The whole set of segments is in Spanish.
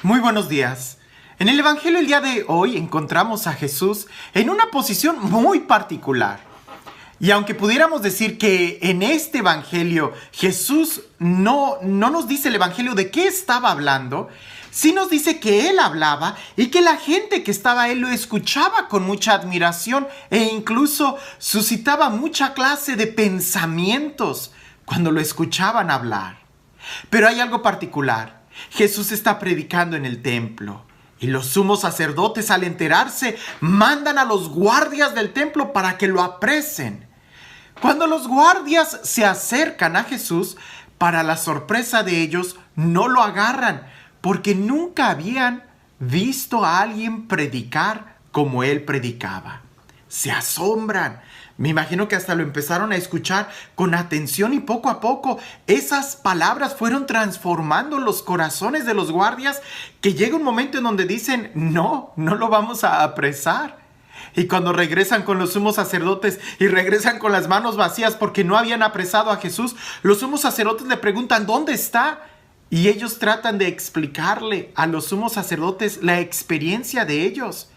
Muy buenos días. En el Evangelio el día de hoy encontramos a Jesús en una posición muy particular. Y aunque pudiéramos decir que en este Evangelio Jesús no nos dice el Evangelio de qué estaba hablando, sí nos dice que Él hablaba y que la gente que estaba a Él lo escuchaba con mucha admiración e incluso suscitaba mucha clase de pensamientos cuando lo escuchaban hablar. Pero hay algo particular. Jesús está predicando en el templo y los sumos sacerdotes, al enterarse, mandan a los guardias del templo para que lo apresen. Cuando los guardias se acercan a Jesús, para la sorpresa de ellos, no lo agarran, porque nunca habían visto a alguien predicar como él predicaba. Se asombran. Me imagino que hasta lo empezaron a escuchar con atención y poco a poco esas palabras fueron transformando los corazones de los guardias, que llega un momento en donde dicen, no lo vamos a apresar. Y cuando regresan con los sumos sacerdotes y regresan con las manos vacías porque no habían apresado a Jesús, los sumos sacerdotes le preguntan, ¿dónde está? Y ellos tratan de explicarle a los sumos sacerdotes la experiencia de ellos.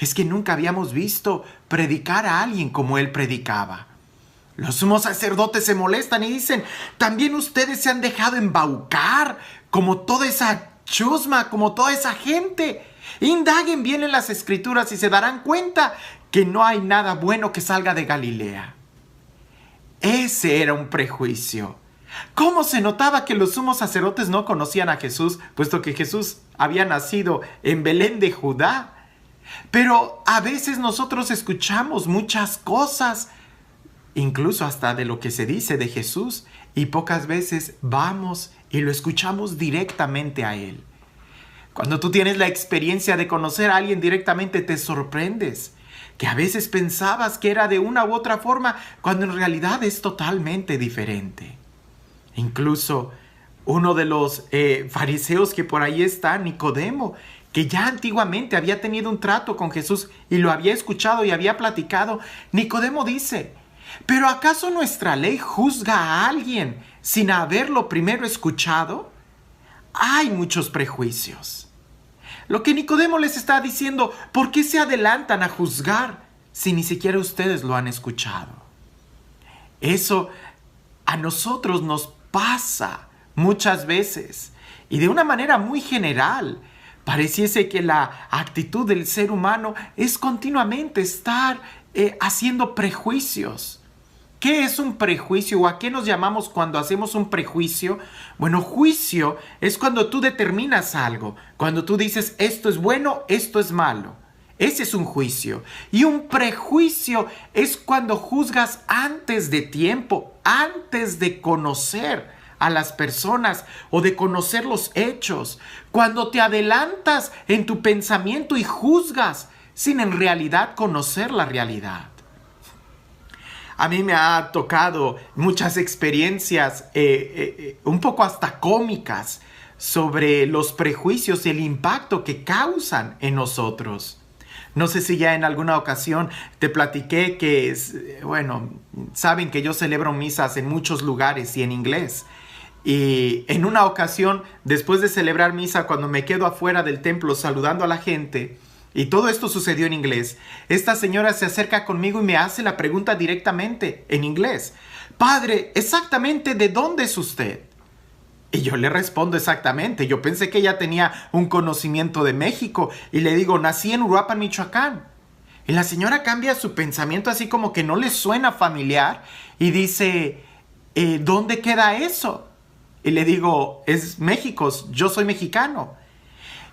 Es que nunca habíamos visto predicar a alguien como él predicaba. Los sumos sacerdotes se molestan y dicen, también ustedes se han dejado embaucar como toda esa chusma, como toda esa gente. Indaguen bien en las escrituras y se darán cuenta que no hay nada bueno que salga de Galilea. Ese era un prejuicio. ¿Cómo se notaba que los sumos sacerdotes no conocían a Jesús, puesto que Jesús había nacido en Belén de Judá? Pero a veces nosotros escuchamos muchas cosas, incluso hasta de lo que se dice de Jesús, y pocas veces vamos y lo escuchamos directamente a Él. Cuando tú tienes la experiencia de conocer a alguien directamente, te sorprendes, que a veces pensabas que era de una u otra forma, cuando en realidad es totalmente diferente. Incluso uno de los fariseos que por ahí está, Nicodemo, que ya antiguamente había tenido un trato con Jesús y lo había escuchado y había platicado, Nicodemo dice, ¿pero acaso nuestra ley juzga a alguien sin haberlo primero escuchado? Hay muchos prejuicios. Lo que Nicodemo les está diciendo, ¿por qué se adelantan a juzgar si ni siquiera ustedes lo han escuchado? Eso a nosotros nos pasa muchas veces y de una manera muy general. Pareciese que la actitud del ser humano es continuamente estar haciendo prejuicios. ¿Qué es un prejuicio o a qué nos llamamos cuando hacemos un prejuicio? Bueno, juicio es cuando tú determinas algo, cuando tú dices esto es bueno, esto es malo. Ese es un juicio. Y un prejuicio es cuando juzgas antes de tiempo, antes de conocer a las personas o de conocer los hechos, cuando te adelantas en tu pensamiento y juzgas sin en realidad conocer la realidad. A mí me ha tocado muchas experiencias un poco hasta cómicas sobre los prejuicios y el impacto que causan en nosotros. No sé si ya en alguna ocasión te platiqué que, saben que yo celebro misas en muchos lugares y en inglés. Y en una ocasión, después de celebrar misa, cuando me quedo afuera del templo saludando a la gente, y todo esto sucedió en inglés, esta señora se acerca conmigo y me hace la pregunta directamente en inglés. Padre, ¿exactamente de dónde es usted? Y yo le respondo exactamente. Yo pensé que ella tenía un conocimiento de México y le digo, nací en Uruapan, Michoacán. Y la señora cambia su pensamiento así como que no le suena familiar y dice, ¿dónde queda eso? Y le digo, es México, yo soy mexicano.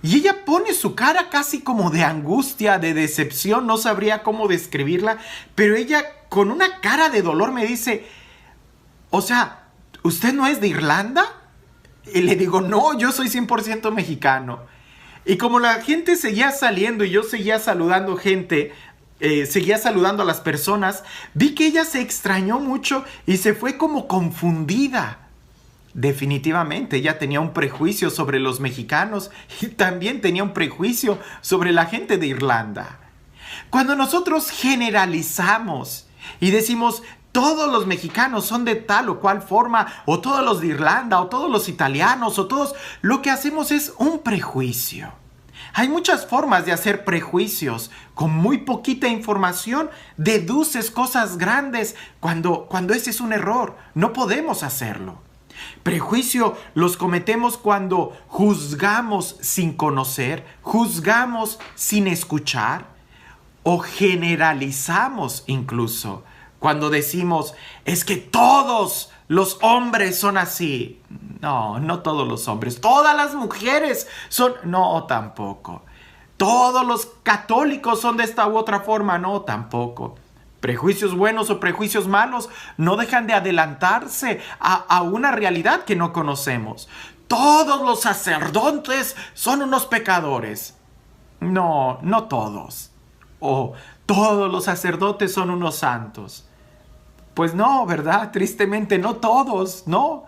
Y ella pone su cara casi como de angustia, de decepción, no sabría cómo describirla, pero ella con una cara de dolor me dice, o sea, ¿usted no es de Irlanda? Y le digo, no, yo soy 100% mexicano. Y como la gente seguía saliendo y yo seguía saludando gente, seguía saludando a las personas, vi que ella se extrañó mucho y se fue como confundida. Definitivamente, ella tenía un prejuicio sobre los mexicanos y también tenía un prejuicio sobre la gente de Irlanda. Cuando nosotros generalizamos y decimos, todos los mexicanos son de tal o cual forma, o todos los de Irlanda, o todos los italianos, o todos, lo que hacemos es un prejuicio. Hay muchas formas de hacer prejuicios. Con muy poquita información deduces cosas grandes cuando ese es un error. No podemos hacerlo. Prejuicio los cometemos cuando juzgamos sin conocer, juzgamos sin escuchar o generalizamos incluso. Cuando decimos, es que todos los hombres son así. No, no todos los hombres. Todas las mujeres son... No, tampoco. Todos los católicos son de esta u otra forma. No, tampoco. Prejuicios buenos o prejuicios malos no dejan de adelantarse a una realidad que no conocemos. Todos los sacerdotes son unos pecadores. No, no todos. O todos los sacerdotes son unos santos. Pues no, ¿verdad? Tristemente no todos, no.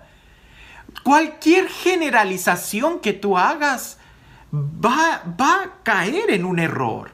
Cualquier generalización que tú hagas va a caer en un error.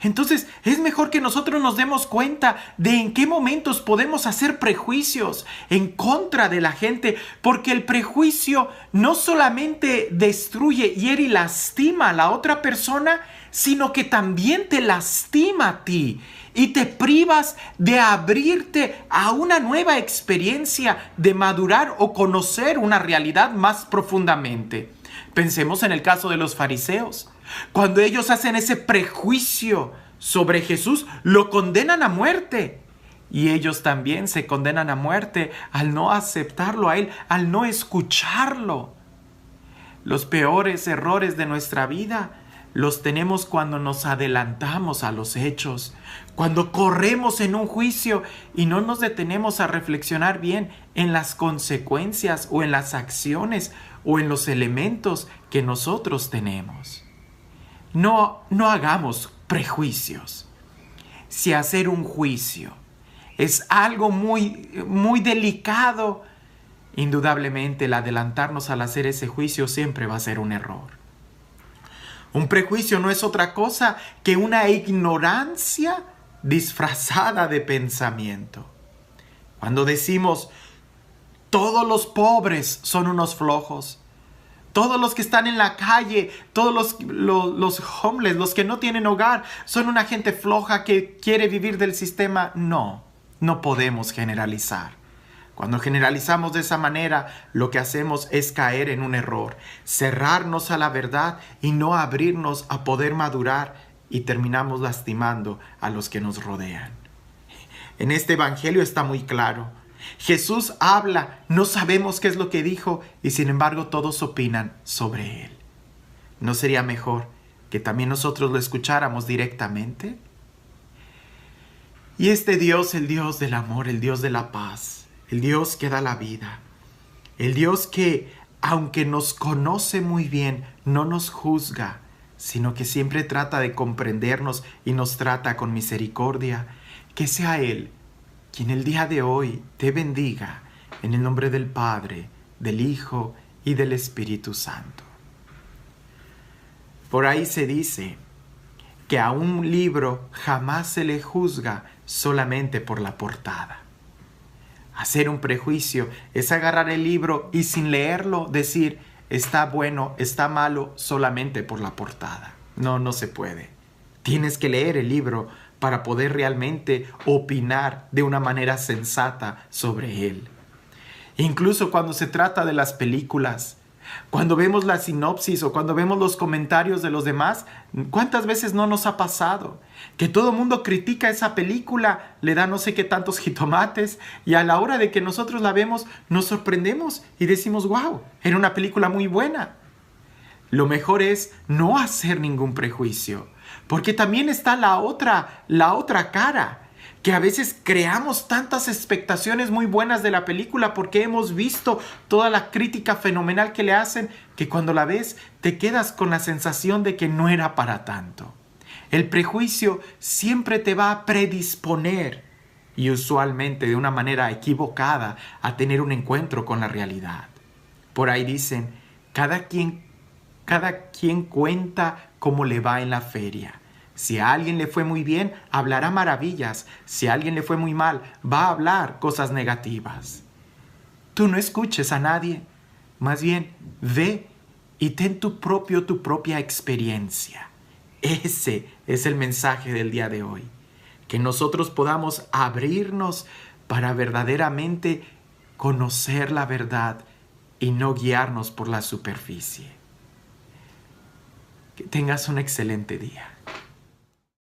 Entonces es mejor que nosotros nos demos cuenta de en qué momentos podemos hacer prejuicios en contra de la gente, porque el prejuicio no solamente destruye, hiere y lastima a la otra persona, sino que también te lastima a ti y te privas de abrirte a una nueva experiencia, de madurar o conocer una realidad más profundamente. Pensemos en el caso de los fariseos. Cuando ellos hacen ese prejuicio sobre Jesús, lo condenan a muerte. Y ellos también se condenan a muerte al no aceptarlo a Él, al no escucharlo. Los peores errores de nuestra vida los tenemos cuando nos adelantamos a los hechos, cuando corremos en un juicio y no nos detenemos a reflexionar bien en las consecuencias o en las acciones o en los elementos que nosotros tenemos. No hagamos prejuicios. Si hacer un juicio es algo muy delicado, indudablemente el adelantarnos al hacer ese juicio siempre va a ser un error. Un prejuicio no es otra cosa que una ignorancia disfrazada de pensamiento. Cuando decimos, todos los pobres son unos flojos, todos los que están en la calle, todos los homeless, los que no tienen hogar, son una gente floja que quiere vivir del sistema. No podemos generalizar. Cuando generalizamos de esa manera, lo que hacemos es caer en un error, cerrarnos a la verdad y no abrirnos a poder madurar, y terminamos lastimando a los que nos rodean. En este evangelio está muy claro. Jesús habla, no sabemos qué es lo que dijo y sin embargo todos opinan sobre él. ¿No sería mejor que también nosotros lo escucháramos directamente? Y este Dios, el Dios del amor, el Dios de la paz, el Dios que da la vida, el Dios que, aunque nos conoce muy bien, no nos juzga, sino que siempre trata de comprendernos y nos trata con misericordia, que sea Él quien el día de hoy te bendiga en el nombre del Padre, del Hijo y del Espíritu Santo. Por ahí se dice que a un libro jamás se le juzga solamente por la portada. Hacer un prejuicio es agarrar el libro y sin leerlo decir está bueno, está malo solamente por la portada. No se puede. Tienes que leer el libro para poder realmente opinar de una manera sensata sobre él. Incluso cuando se trata de las películas, cuando vemos la sinopsis o cuando vemos los comentarios de los demás, ¿cuántas veces no nos ha pasado? Que todo el mundo critica esa película, le da no sé qué tantos jitomates y a la hora de que nosotros la vemos nos sorprendemos y decimos, wow, era una película muy buena. Lo mejor es no hacer ningún prejuicio, porque también está la otra cara, que a veces creamos tantas expectaciones muy buenas de la película porque hemos visto toda la crítica fenomenal que le hacen, que cuando la ves te quedas con la sensación de que no era para tanto. El prejuicio siempre te va a predisponer, y usualmente de una manera equivocada, a tener un encuentro con la realidad. Por ahí dicen, cada quien cuenta cómo le va en la feria. Si a alguien le fue muy bien, hablará maravillas. Si a alguien le fue muy mal, va a hablar cosas negativas. Tú no escuches a nadie. Más bien, ve y ten tu propia experiencia. Ese es el mensaje del día de hoy. Que nosotros podamos abrirnos para verdaderamente conocer la verdad y no guiarnos por la superficie. Que tengas un excelente día.